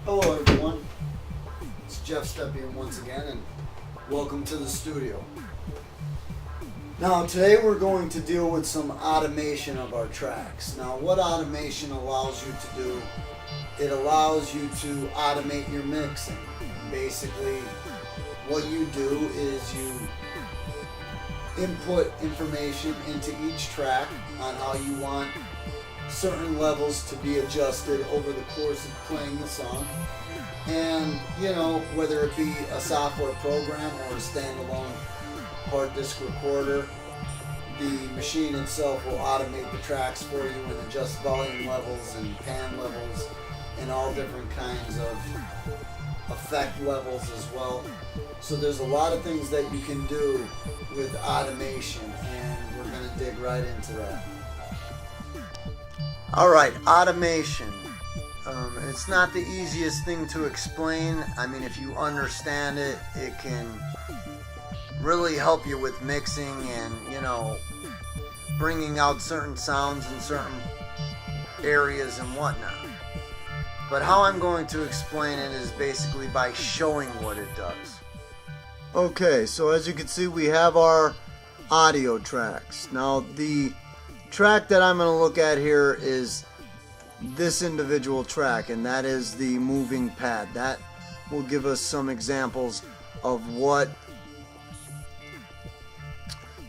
Hello everyone, it's Jeff Stepien once again, and welcome to the studio. Now today we're going to deal with some automation of our tracks. Now what automation allows you to do, it allows you to automate your mixing. Basically what you do is you input information into each track on how you want certain levels to be adjusted over the course of playing the song. And whether it be a software program or a standalone hard disk recorder, the machine itself will automate the tracks for you and adjust volume levels and pan levels and all different kinds of effect levels as well. So there's a lot of things that you can do with automation, and we're going to dig right into that. Alright, automation. It's not the easiest thing to explain. I mean, if you understand it, it can really help you with mixing and, bringing out certain sounds in certain areas and whatnot. But how I'm going to explain it is basically by showing what it does. Okay, so as you can see, we have our audio tracks. Now, the track that I'm going to look at here is this individual track, and that is the moving pad. That will give us some examples of what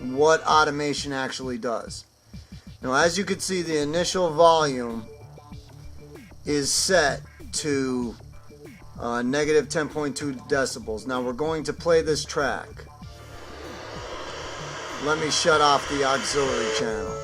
automation actually does. Now, as you can see, the initial volume is set to negative 10.2 decibels. Now we're going to play this track. Let me shut off the auxiliary channel.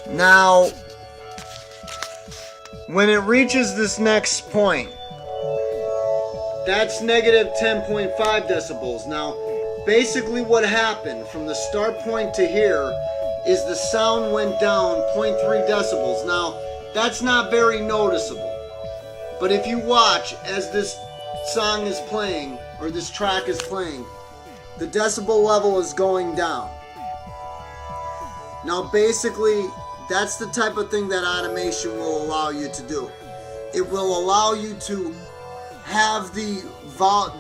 Now, when it reaches this next point, that's negative 10.5 decibels. Now, basically what happened from the start point to here is the sound went down 0.3 decibels. Now, that's not very noticeable. But if you watch as this song is playing, or this track is playing, the decibel level is going down. Now, basically, that's the type of thing that automation will allow you to do. It will allow you to have the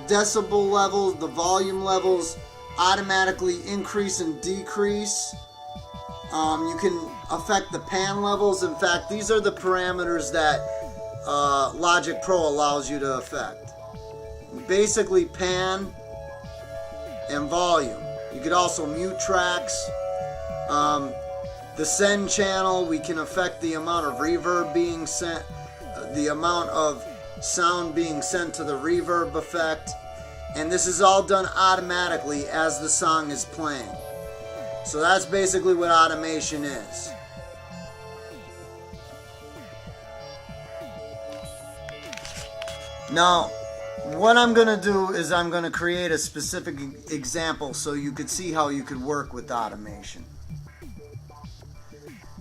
decibel levels, the volume levels automatically increase and decrease. You can affect the pan levels. In fact, these are the parameters that Logic Pro allows you to affect. Basically pan and volume. You could also mute tracks. The send channel, we can affect the amount of reverb being sent, the amount of sound being sent to the reverb effect, and this is all done automatically as the song is playing. So that's basically what automation is. Now, what I'm going to do is I'm going to create a specific example so you could see how you could work with automation.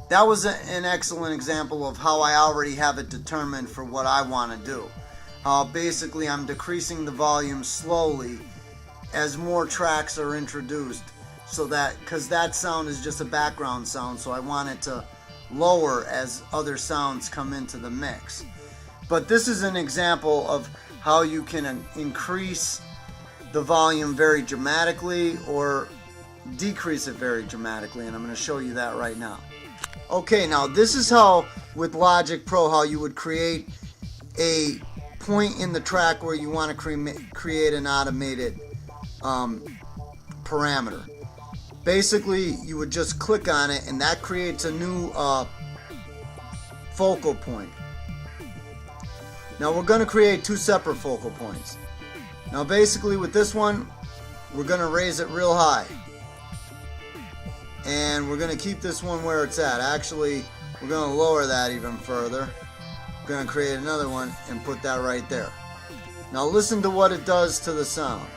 That was an excellent example of how I already have it determined for what I want to do. Basically, I'm decreasing the volume slowly as more tracks are introduced, so that, because that sound is just a background sound, so I want it to lower as other sounds come into the mix. But this is an example of how you can increase the volume very dramatically or decrease it very dramatically, and I'm going to show you that right now. Okay, now this is how, with Logic Pro, how you would create a point in the track where you want to create an automated parameter. Basically, you would just click on it, and that creates a new focal point. Now we're going to create two separate focal points. Now basically with this one, we're going to raise it real high. And we're going to keep this one where it's at. Actually, we're going to lower that even further. We're going to create another one and put that right there. Now listen to what it does to the sound.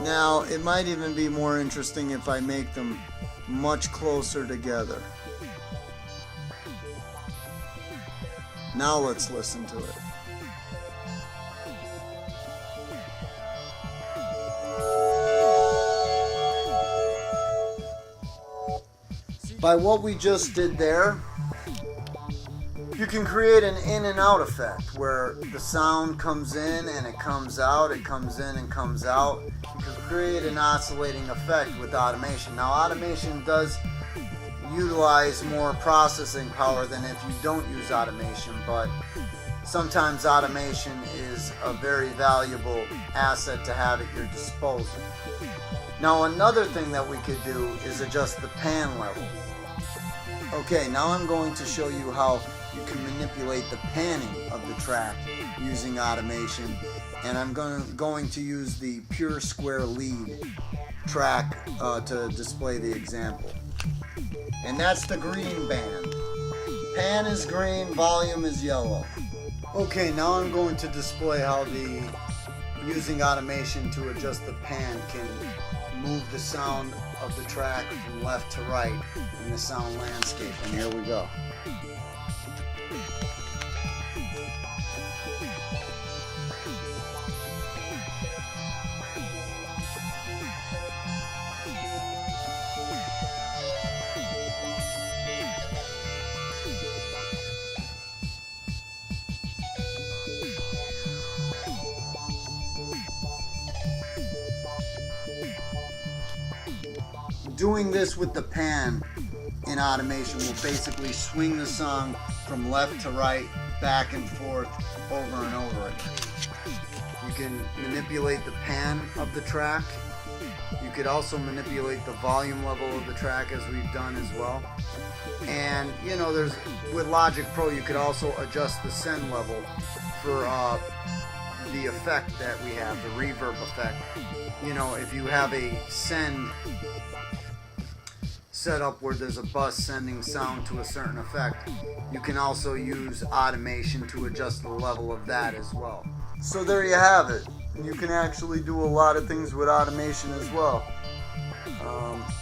Now, it might even be more interesting if I make them much closer together. Now let's listen to it. By what we just did there, you can create an in and out effect where the sound comes in and it comes out, it comes in and comes out. You can create an oscillating effect with automation. Now, automation does utilize more processing power than if you don't use automation, but sometimes automation is a very valuable asset to have at your disposal. Now, another thing that we could do is adjust the pan level. Okay, now I'm going to show you how you can manipulate the panning of the track using automation, and I'm going to use the pure square lead track to display the example. And that's the green band. Pan is green, volume is yellow. Okay, now I'm going to display how using automation to adjust the pan can move the sound of the track from left to right in the sound landscape. And here we go. Doing this with the pan in automation will basically swing the song from left to right, back and forth, over and over again. You can manipulate the pan of the track. You could also manipulate the volume level of the track, as we've done as well. And you know, with Logic Pro, you could also adjust the send level for the effect that we have, the reverb effect. You know, if you have a send set up where there's a bus sending sound to a certain effect, you can also use automation to adjust the level of that as well. So there you have it. You can actually do a lot of things with automation as well.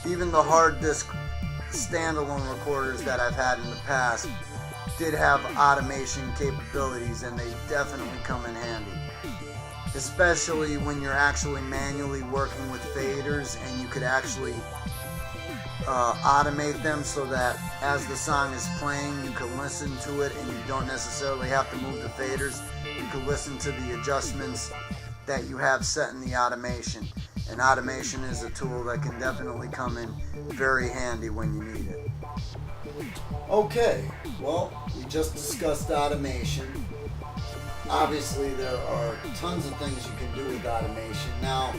Even the hard disk standalone recorders that I've had in the past did have automation capabilities, and they definitely come in handy. Especially when you're actually manually working with faders, and you could actually automate them so that as the song is playing, you can listen to it and you don't necessarily have to move the faders. You can listen to the adjustments that you have set in the automation. And automation is a tool that can definitely come in very handy when you need it. Okay, well, we just discussed automation. Obviously, there are tons of things you can do with automation. Now,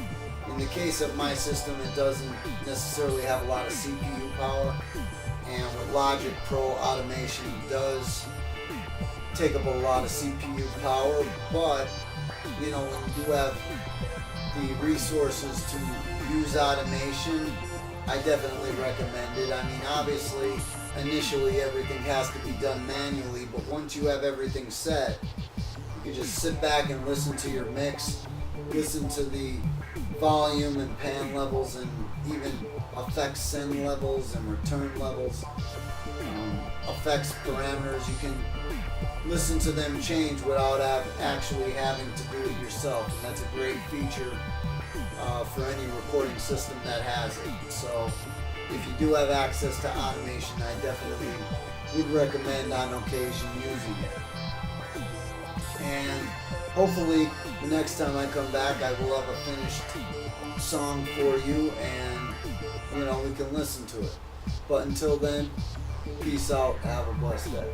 in the case of my system, it doesn't necessarily have a lot of CPU power, and with Logic Pro, automation does take up a lot of CPU power, but you know, when you do have the resources to use automation, I definitely recommend it. I mean, obviously, initially everything has to be done manually, but once you have everything set, you can just sit back and listen to your mix, listen to the volume and pan levels, and even effects send levels and return levels, effects parameters. You can listen to them change without actually having to do it yourself, and that's a great feature for any recording system that has it. So if you do have access to automation, I definitely would recommend on occasion using it. And hopefully the next time I come back, I will have a finished song for you, and you know, we can listen to it. But until then, peace out, have a blessed day.